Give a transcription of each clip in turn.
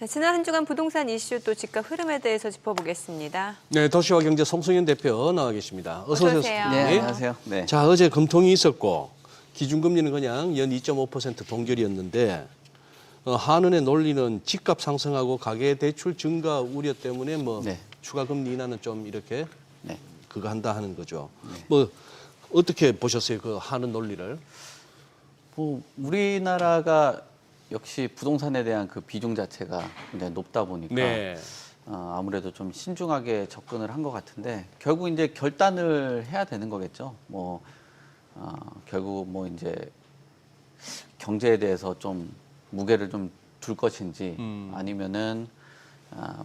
지난 한 주간 부동산 이슈 또 집값 흐름에 대해서 짚어보겠습니다. 네, 도시와 경제 송승현 대표 나와 계십니다. 어서 오세요. 네, 안녕하세요. 네. 자, 어제 금통이 있었고 기준금리는 그냥 연 2.5% 동결이었는데 한은의 논리는 집값 상승하고 가계 대출 증가 우려 때문에 네. 추가 금리 인하는 좀 이렇게 네. 그거 한다 하는 거죠. 어떻게 보셨어요, 그 한은 논리를? 우리나라가 역시 부동산에 대한 그 비중 자체가 굉장히 높다 보니까 네. 아무래도 좀 신중하게 접근을 한 것 같은데 결국 이제 결단을 해야 되는 거겠죠. 결국 이제 경제에 대해서 좀 무게를 좀 둘 것인지 아니면은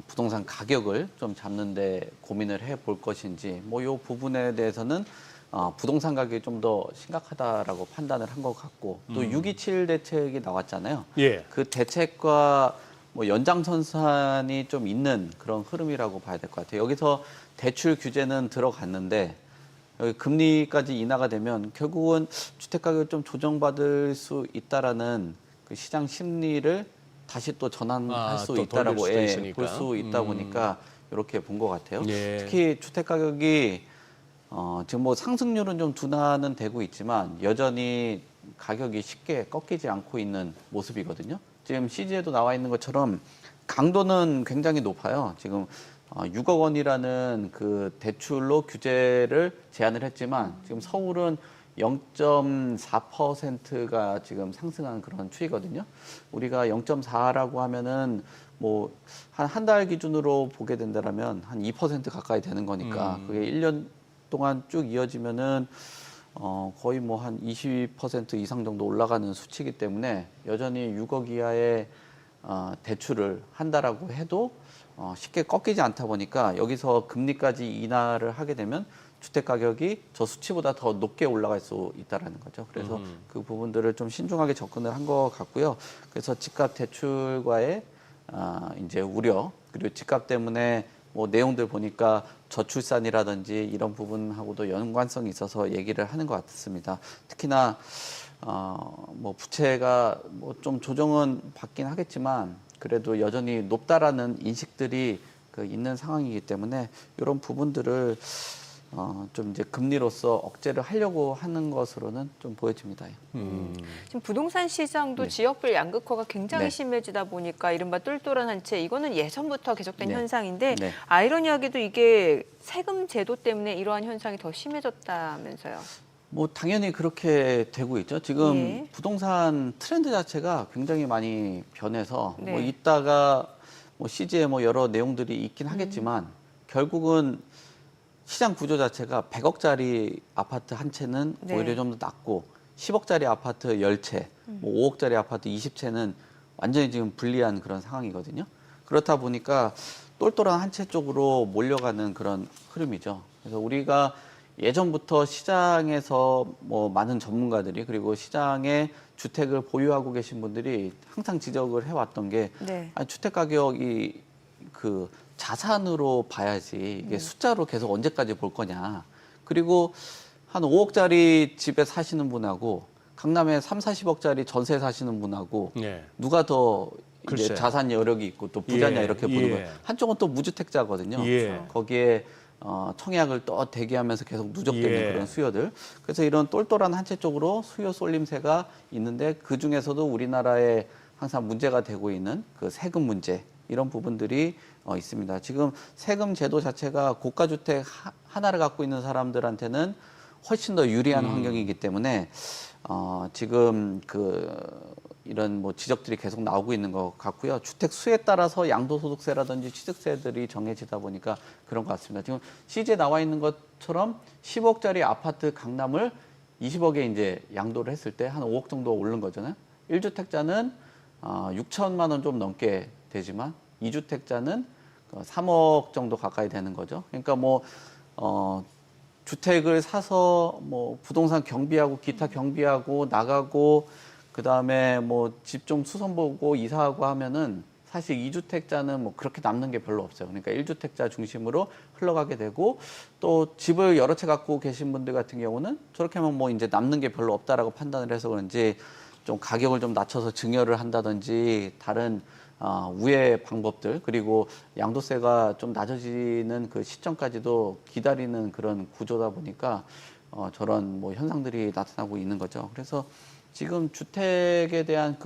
부동산 가격을 좀 잡는데 고민을 해볼 것인지 이 부분에 대해서는 부동산 가격이 좀 더 심각하다라고 판단을 한 것 같고 또 6.27 대책이 나왔잖아요. 예. 그 대책과 연장선상이 좀 있는 그런 흐름이라고 봐야 될 것 같아요. 여기서 대출 규제는 들어갔는데 여기 금리까지 인하가 되면 결국은 주택 가격을 좀 조정받을 수 있다라는 그 시장 심리를 다시 또 전환할 수 또 있다라고 돌릴 수도 있으니까. 볼 수 있다 보니까 이렇게 본 것 같아요. 예. 특히 주택 가격이 지금 상승률은 좀 둔화는 되고 있지만 여전히 가격이 쉽게 꺾이지 않고 있는 모습이거든요. 지금 CG에도 나와 있는 것처럼 강도는 굉장히 높아요. 지금 6억 원이라는 그 대출로 규제를 제한을 했지만 지금 서울은 0.4%가 지금 상승한 그런 추이거든요. 우리가 0.4라고 하면은 한 달 기준으로 보게 된다면 한 2% 가까이 되는 거니까 그게 1년 동안 쭉 이어지면은 거의 한 20% 이상 정도 올라가는 수치이기 때문에 여전히 6억 이하의 대출을 한다라고 해도 쉽게 꺾이지 않다 보니까 여기서 금리까지 인하를 하게 되면 주택 가격이 저 수치보다 더 높게 올라갈 수 있다라는 거죠. 그래서 그 부분들을 좀 신중하게 접근을 한 것 같고요. 그래서 집값 대출과의 이제 우려 그리고 집값 때문에 내용들 보니까 저출산이라든지 이런 부분하고도 연관성이 있어서 얘기를 하는 것 같습니다. 특히나 부채가 좀 조정은 받긴 하겠지만 그래도 여전히 높다라는 인식들이 있는 상황이기 때문에 이런 부분들을 좀 이제 금리로서 억제를 하려고 하는 것으로는 좀 보여집니다. 지금 부동산 시장도 네. 지역별 양극화가 굉장히 네. 심해지다 보니까 이른바 똘똘한 한 채 이거는 예전부터 계속된 네. 현상인데 네. 아이러니하게도 이게 세금 제도 때문에 이러한 현상이 더 심해졌다면서요. 당연히 그렇게 되고 있죠. 지금 예. 부동산 트렌드 자체가 굉장히 많이 변해서 네. 이따가 CG에 여러 내용들이 있긴 하겠지만 결국은 시장 구조 자체가 100억짜리 아파트 한 채는 네. 오히려 좀 더 낮고 10억짜리 아파트 10채, 5억짜리 아파트 20채는 완전히 지금 불리한 그런 상황이거든요. 그렇다 보니까 똘똘한 한 채 쪽으로 몰려가는 그런 흐름이죠. 그래서 우리가 예전부터 시장에서 많은 전문가들이 그리고 시장에 주택을 보유하고 계신 분들이 항상 지적을 해왔던 게 네. 주택 가격이 자산으로 봐야지 이게 숫자로 계속 언제까지 볼 거냐. 그리고 한 5억짜리 집에 사시는 분하고 강남에 3, 40억짜리 전세 사시는 분하고 네. 누가 더 이제 글쎄. 자산 여력이 있고 또 부자냐 예, 이렇게 보는 예. 거예요. 한쪽은 또 무주택자거든요. 예. 거기에 청약을 또 대기하면서 계속 누적되는 예. 그런 수요들. 그래서 이런 똘똘한 한 채 쪽으로 수요 쏠림세가 있는데 그 중에서도 우리나라에 항상 문제가 되고 있는 그 세금 문제 이런 부분들이 있습니다. 지금 세금 제도 자체가 고가주택 하나를 갖고 있는 사람들한테는 훨씬 더 유리한 환경이기 때문에 지금 이런 지적들이 계속 나오고 있는 것 같고요. 주택 수에 따라서 양도소득세라든지 취득세들이 정해지다 보니까 그런 것 같습니다. 지금 CG에 나와 있는 것처럼 10억짜리 아파트 강남을 20억에 이제 양도를 했을 때 한 5억 정도 오른 거잖아요. 1주택자는 6천만 원 좀 넘게 되지만 2주택자는 3억 정도 가까이 되는 거죠. 그러니까 주택을 사서 부동산 경비하고 기타 경비하고 나가고 그다음에 집 좀 수선 보고 이사하고 하면은 사실 2주택자는 그렇게 남는 게 별로 없어요. 그러니까 1주택자 중심으로 흘러가게 되고 또 집을 여러 채 갖고 계신 분들 같은 경우는 저렇게 하면 이제 남는 게 별로 없다라고 판단을 해서 그런지 좀 가격을 좀 낮춰서 증여를 한다든지 다른 우회 방법들 그리고 양도세가 좀 낮아지는 그 시점까지도 기다리는 그런 구조다 보니까 저런 뭐 현상들이 나타나고 있는 거죠. 그래서 지금 주택에 대한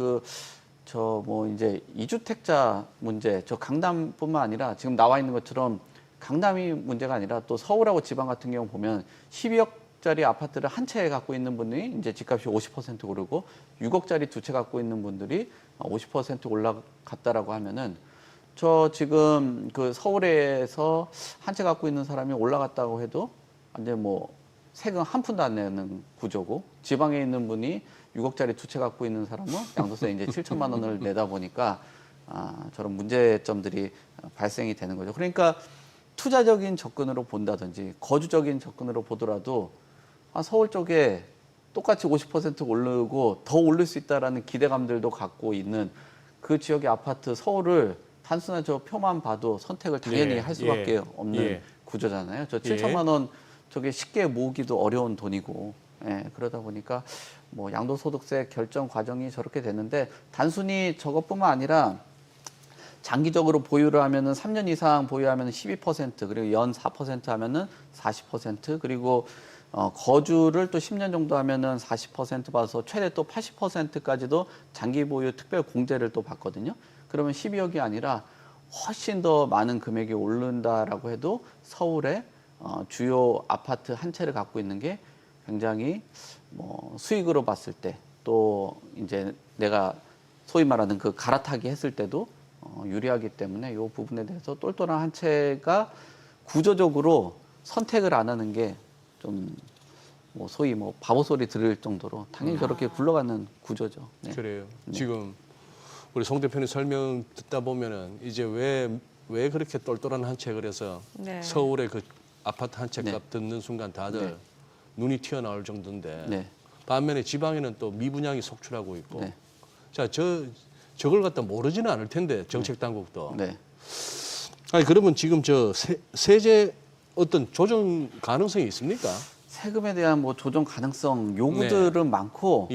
뭐 이제 이주택자 문제, 저 강남뿐만 아니라 지금 나와 있는 것처럼 강남이 문제가 아니라 또 서울하고 지방 같은 경우 보면 12억짜리 아파트를 한 채 갖고 있는 분이 이제 집값이 50% 오르고 6억짜리 두 채 갖고 있는 분들이 50% 올라갔다라고 하면은 저 지금 그 서울에서 한 채 갖고 있는 사람이 올라갔다고 해도 이제 뭐 세금 한 푼도 안 내는 구조고 지방에 있는 분이 6억짜리 두 채 갖고 있는 사람은 양도세 이제 7천만 원을 내다 보니까 저런 문제점들이 발생이 되는 거죠. 그러니까 투자적인 접근으로 본다든지 거주적인 접근으로 보더라도 서울 쪽에 똑같이 50% 오르고 더 오를 수 있다라는 기대감들도 갖고 있는 그 지역의 아파트 서울을 단순한 저 표만 봐도 선택을 당연히 할 수밖에 없는 구조잖아요. 저 7천만 원 저게 쉽게 모으기도 어려운 돈이고 그러다 보니까 뭐 양도소득세 결정 과정이 저렇게 되는데 단순히 저것뿐만 아니라 장기적으로 보유를 하면은 3년 이상 보유하면은 12% 그리고 연 4% 하면은 40% 그리고 거주를 또 10년 정도 하면은 40% 받아서 최대 또 80%까지도 장기 보유 특별 공제를 또 받거든요. 그러면 12억이 아니라 훨씬 더 많은 금액이 오른다라고 해도 서울에 주요 아파트 한 채를 갖고 있는 게 굉장히 뭐 수익으로 봤을 때 또 이제 내가 소위 말하는 그 갈아타기 했을 때도 유리하기 때문에 이 부분에 대해서 똘똘한 한 채가 구조적으로 선택을 안 하는 게 좀 뭐 소위 뭐 바보 소리 들을 정도로 당연히 저렇게 굴러가는 구조죠. 네. 그래요. 지금 우리 송 대표님 설명 듣다 보면은 이제 왜 그렇게 똘똘한 한 채 그래서 서울의 그 아파트 한 채 값 듣는 순간 다들 눈이 튀어나올 정도인데 반면에 지방에는 또 미분양이 속출하고 있고 자, 저걸 갖다 모르지는 않을 텐데 정책 당국도. 아니 그러면 지금 저 세제 어떤 조정 가능성이 있습니까? 세금에 대한 뭐 조정 가능성 요구들은 많고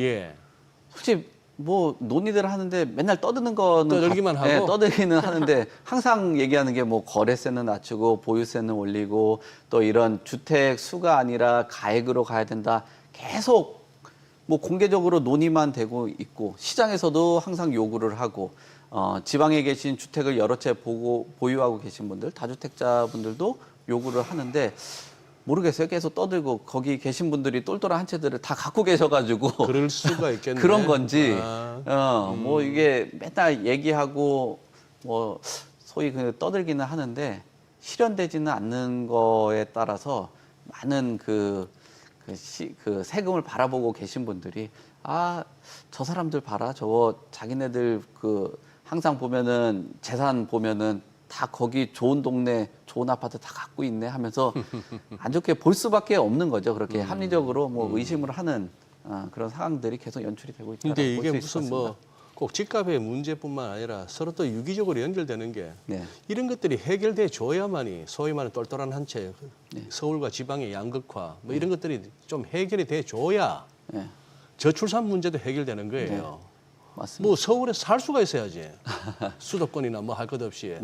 솔직히 뭐 논의들 하는데 맨날 떠드는 거는 떠들기만 하고 떠들기는 하는데 항상 얘기하는 게 뭐 거래세는 낮추고 보유세는 올리고 또 이런 주택 수가 아니라 가액으로 가야 된다. 계속 뭐 공개적으로 논의만 되고 있고 시장에서도 항상 요구를 하고 지방에 계신 주택을 여러 채 보유하고 계신 분들 다주택자분들도 요구를 하는데 모르겠어요. 계속 떠들고 거기 계신 분들이 똘똘한 한 채들을 다 갖고 계셔가지고 그럴 수가 있겠네. 그런 건지 뭐 이게 맨날 얘기하고 뭐 소위 그 떠들기는 하는데 실현되지는 않는 거에 따라서 많은 그 세금을 바라보고 계신 분들이 저 사람들 봐라 저거 자기네들 그 항상 보면은 재산 보면은 다 거기 좋은 동네 좋은 아파트 다 갖고 있네 하면서 안 좋게 볼 수밖에 없는 거죠. 그렇게 합리적으로 뭐 의심을 하는 그런 상황들이 계속 연출이 되고 있다. 근데 이게 무슨 뭐 꼭 집값의 문제뿐만 아니라 서로 또 유기적으로 연결되는 게 이런 것들이 해결돼 줘야만이 소위 말하는 똘똘한 한 채 서울과 지방의 양극화 뭐 이런 것들이 좀 해결이 돼 줘야 저출산 문제도 해결되는 거예요. 맞습니다. 뭐 서울에 살 수가 있어야지. 수도권이나 뭐 할 것 없이.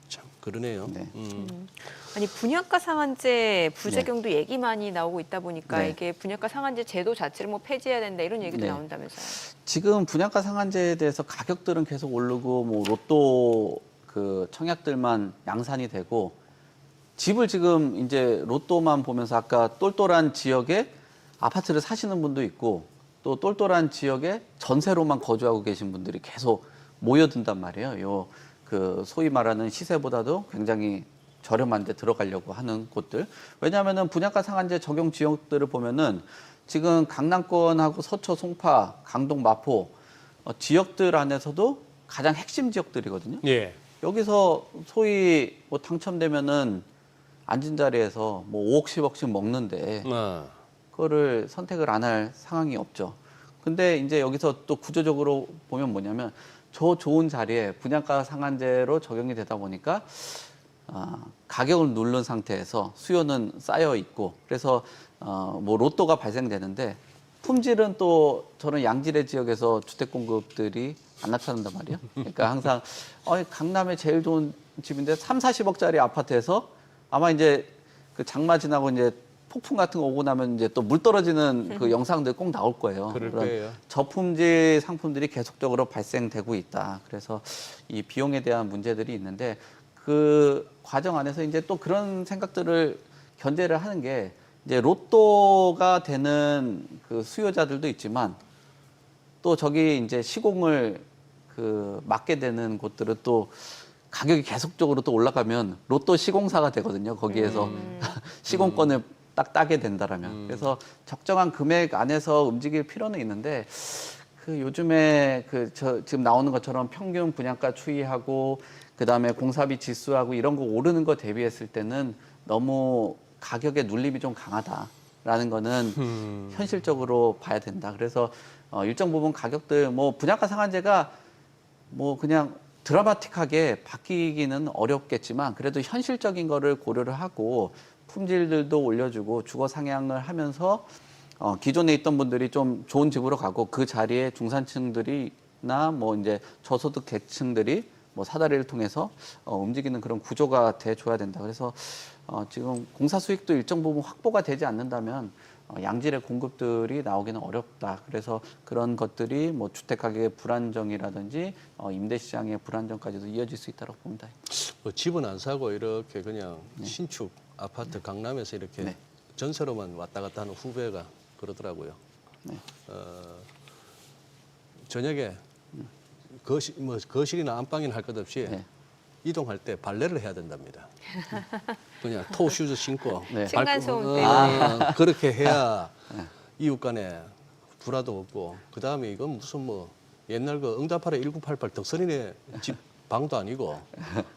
참 그러네요. 아니 분양가 상한제 부작용도 얘기 많이 나오고 있다 보니까 이게 분양가 상한제 제도 자체를 뭐 폐지해야 된다 이런 얘기도 나온다면서요. 지금 분양가 상한제에 대해서 가격들은 계속 오르고 뭐 로또 그 청약들만 양산이 되고 집을 지금 이제 로또만 보면서 아까 똘똘한 지역에 아파트를 사시는 분도 있고 또 똘똘한 지역에 전세로만 거주하고 계신 분들이 계속 모여든단 말이에요. 그 소위 말하는 시세보다도 굉장히 저렴한 데 들어가려고 하는 곳들. 왜냐하면은 분양가 상한제 적용 지역들을 보면은 지금 강남권하고 서초, 송파, 강동, 마포 지역들 안에서도 가장 핵심 지역들이거든요. 여기서 소위 뭐 당첨되면은 앉은 자리에서 뭐 5억, 10억씩 먹는데 그거를 선택을 안 할 상황이 없죠. 근데 이제 여기서 또 구조적으로 보면 뭐냐면 저 좋은 자리에 분양가 상한제로 적용이 되다 보니까 가격을 누른 상태에서 수요는 쌓여 있고 그래서 뭐 로또가 발생되는데 품질은 또 저는 양질의 지역에서 주택 공급들이 안 나타난단 말이에요. 그러니까 항상 강남에 제일 좋은 집인데 3, 40억짜리 아파트에서 아마 이제 그 장마 지나고 이제 폭풍 같은 거 오고 나면 이제 또 물 떨어지는 그 영상들 꼭 나올 거예요. 그럴 그런 거예요. 저품질 상품들이 계속적으로 발생되고 있다. 그래서 이 비용에 대한 문제들이 있는데 그 과정 안에서 이제 또 그런 생각들을 견제를 하는 게 이제 로또가 되는 그 수요자들도 있지만 또 저기 이제 시공을 그 맡게 되는 곳들은 또 가격이 계속적으로 또 올라가면 로또 시공사가 되거든요. 거기에서 시공권을 딱 따게 된다라면. 그래서 적정한 금액 안에서 움직일 필요는 있는데 그 요즘에 지금 나오는 것처럼 평균 분양가 추이하고 그다음에 공사비 지수하고 이런 거 오르는 거 대비했을 때는 너무 가격의 눌림이 좀 강하다라는 거는 현실적으로 봐야 된다. 그래서 일정 부분 가격들 뭐 분양가 상한제가 뭐 그냥 드라마틱하게 바뀌기는 어렵겠지만 그래도 현실적인 거를 고려를 하고 품질들도 올려주고 주거 상향을 하면서 기존에 있던 분들이 좀 좋은 집으로 가고 그 자리에 중산층들이나 뭐 이제 저소득 계층들이 뭐 사다리를 통해서 움직이는 그런 구조가 돼줘야 된다. 그래서 지금 공사 수익도 일정 부분 확보가 되지 않는다면 양질의 공급들이 나오기는 어렵다. 그래서 그런 것들이 뭐 주택 가격의 불안정이라든지 임대 시장의 불안정까지도 이어질 수 있다고 봅니다. 뭐 집은 안 사고 이렇게 그냥 신축 아파트 강남에서 이렇게 전세로만 왔다 갔다 하는 후배가 그러더라고요. 저녁에 거실이나 안방이나 할 것 없이 이동할 때 발레를 해야 된답니다. 그냥 토슈즈 신고 층간소음 때문에 그렇게 해야 이웃 간에 불화도 없고 그다음에 이건 무슨 뭐 옛날 그 응답하라 1988 덕선이네 집 방도 아니고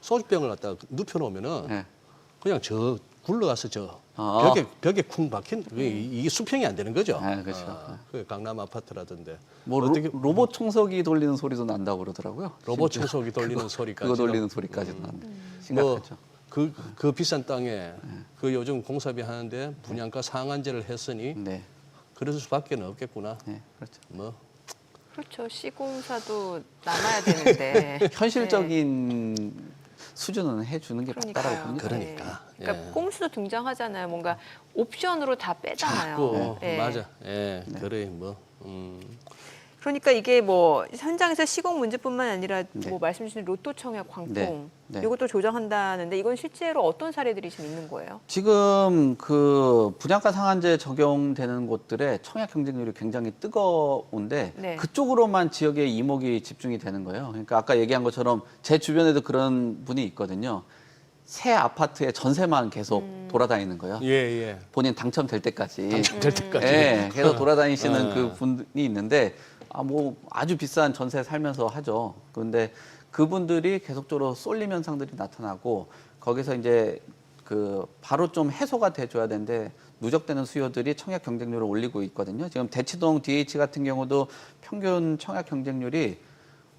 소주병을 갖다가 눕혀놓으면은 그냥 저 굴러가서 저 벽에 쿵 박힌 이게 수평이 안 되는 거죠. 그렇죠. 그 강남 아파트라던데 뭐 로봇 청소기 돌리는 소리도 난다고 그러더라고요. 로봇 청소기 돌리는 소리까지 그거 돌리는 소리까지도 난다. 심각하죠. 그 비싼 땅에 그 요즘 공사비 하는데 분양가 상한제를 했으니 그럴 수밖에 없겠구나. 그렇죠. 뭐 그렇죠. 시공사도 남아야 되는데 현실적인 수준은 해주는 게 맞다라고 봅니다. 그러니까. 그러니까 꼼수도 등장하잖아요. 뭔가 옵션으로 다 빼잖아요. 자꾸 맞아. 그래 뭐. 그러니까 이게 뭐 현장에서 시공 문제뿐만 아니라 뭐 말씀 주신 로또 청약 광풍 이것도 조정한다는데 이건 실제로 어떤 사례들이 지금 있는 거예요? 지금 그 분양가 상한제 적용되는 곳들의 청약 경쟁률이 굉장히 뜨거운데 그쪽으로만 지역의 이목이 집중이 되는 거예요. 그러니까 아까 얘기한 것처럼 제 주변에도 그런 분이 있거든요. 새 아파트에 전세만 계속 돌아다니는 거예요. 본인 당첨될 때까지. 계속 돌아다니시는 그 분이 있는데 뭐 아주 비싼 전세 살면서 하죠. 그런데 그분들이 계속적으로 쏠림 현상들이 나타나고 거기서 이제 그 바로 좀 해소가 돼줘야 되는데 누적되는 수요들이 청약 경쟁률을 올리고 있거든요. 지금 대치동 DH 같은 경우도 평균 청약 경쟁률이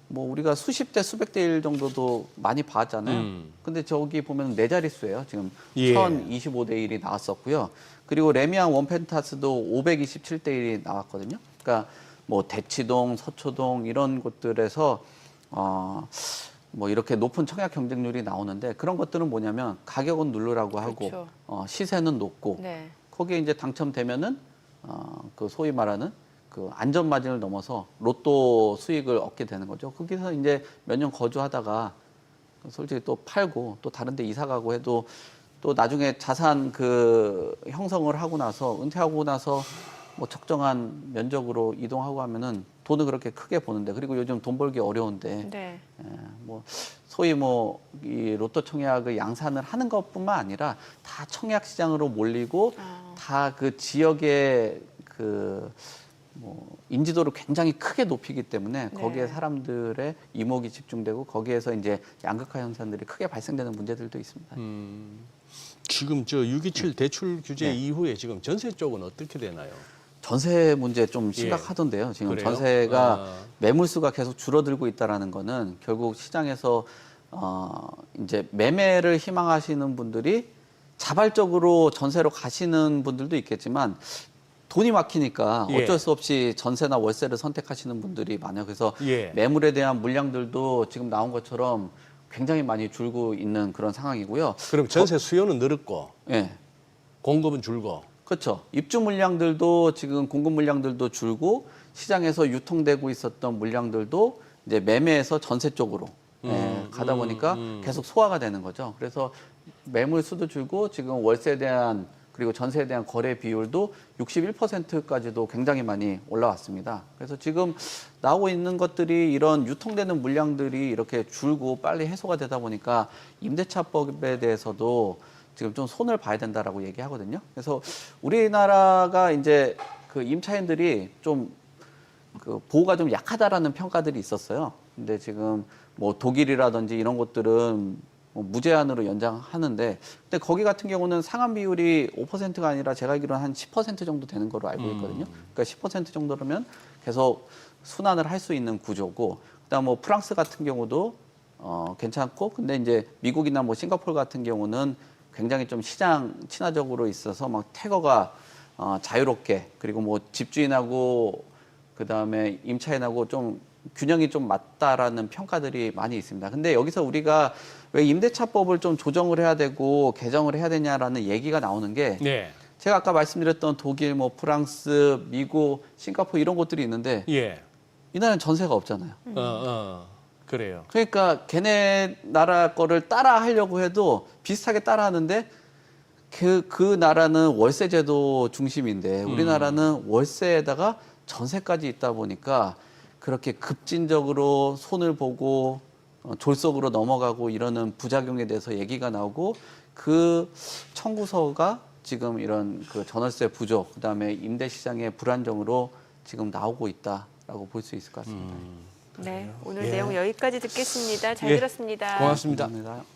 뭐 우리가 수십 대 수백 대 1 정도도 많이 봤잖아요. 근데 저기 보면 네 자릿수예요. 지금 1025대 1이 나왔었고요. 그리고 레미안 원펜타스도 527대 1이 나왔거든요. 그러니까 뭐 대치동, 서초동 이런 곳들에서 뭐 이렇게 높은 청약 경쟁률이 나오는데 그런 것들은 뭐냐면 가격은 누르라고 하고 시세는 높고 거기에 이제 당첨되면은 그 소위 말하는 그 안전 마진을 넘어서 로또 수익을 얻게 되는 거죠. 거기서 이제 몇 년 거주하다가 솔직히 또 팔고 또 다른 데 이사 가고 해도 또 나중에 자산 그 형성을 하고 나서 은퇴하고 나서 뭐 적정한 면적으로 이동하고 하면은 돈을 그렇게 크게 버는데 그리고 요즘 돈 벌기 어려운데 뭐 소위 뭐 이 로또 청약을 양산을 하는 것뿐만 아니라 다 청약 시장으로 몰리고 다 그 지역의 그 뭐 인지도를 굉장히 크게 높이기 때문에 거기에 사람들의 이목이 집중되고 거기에서 이제 양극화 현상들이 크게 발생되는 문제들도 있습니다. 지금 저 627 대출 규제 이후에 지금 전세 쪽은 어떻게 되나요? 전세 문제 좀 심각하던데요. 지금 그래요? 전세가 매물수가 계속 줄어들고 있다라는 거는 결국 시장에서 이제 매매를 희망하시는 분들이 자발적으로 전세로 가시는 분들도 있겠지만 돈이 막히니까 예. 어쩔 수 없이 전세나 월세를 선택하시는 분들이 많아요. 그래서 예. 매물에 대한 물량들도 지금 나온 것처럼 굉장히 많이 줄고 있는 그런 상황이고요. 그럼 전세 수요는 늘었고 예. 공급은 줄고. 그렇죠. 입주 물량들도 지금 공급 물량들도 줄고 시장에서 유통되고 있었던 물량들도 이제 매매에서 전세 쪽으로 가다 보니까 계속 소화가 되는 거죠. 그래서 매물 수도 줄고 지금 월세에 대한 그리고 전세에 대한 거래 비율도 61%까지도 굉장히 많이 올라왔습니다. 그래서 지금 나오고 있는 것들이 이런 유통되는 물량들이 이렇게 줄고 빨리 해소가 되다 보니까 임대차법에 대해서도 지금 좀 손을 봐야 된다라고 얘기하거든요. 그래서 우리나라가 이제 그 임차인들이 좀 그 보호가 좀 약하다라는 평가들이 있었어요. 근데 지금 뭐 독일이라든지 이런 곳들은 뭐 무제한으로 연장하는데, 근데 거기 같은 경우는 상환 비율이 5%가 아니라 제가 알기로는 한 10% 정도 되는 걸로 알고 있거든요. 그러니까 10% 정도라면 계속 순환을 할 수 있는 구조고, 그다음 뭐 프랑스 같은 경우도 괜찮고, 근데 이제 미국이나 뭐 싱가포르 같은 경우는 굉장히 좀 시장 친화적으로 있어서 막 태거가 자유롭게, 그리고 뭐 집주인하고 그다음에 임차인하고 좀 균형이 좀 맞다라는 평가들이 많이 있습니다. 근데 여기서 우리가 왜 임대차법을 좀 조정을 해야 되고 개정을 해야 되냐라는 얘기가 나오는 게, 네. 제가 아까 말씀드렸던 독일, 뭐 프랑스, 미국, 싱가포르 이런 곳들이 있는데 예. 이 나라는 전세가 없잖아요. 그래요. 그러니까 걔네 나라 거를 따라 하려고 해도 비슷하게 따라 하는데 그 나라는 월세제도 중심인데 우리나라는 월세에다가 전세까지 있다 보니까 그렇게 급진적으로 손을 보고 졸속으로 넘어가고 이러는 부작용에 대해서 얘기가 나오고, 그 청구서가 지금 이런 그 전월세 부족, 그다음에 임대 시장의 불안정으로 지금 나오고 있다라고 볼 수 있을 것 같습니다. 네, 오늘 예. 내용 여기까지 듣겠습니다. 잘 예. 들었습니다. 고맙습니다. 감사합니다.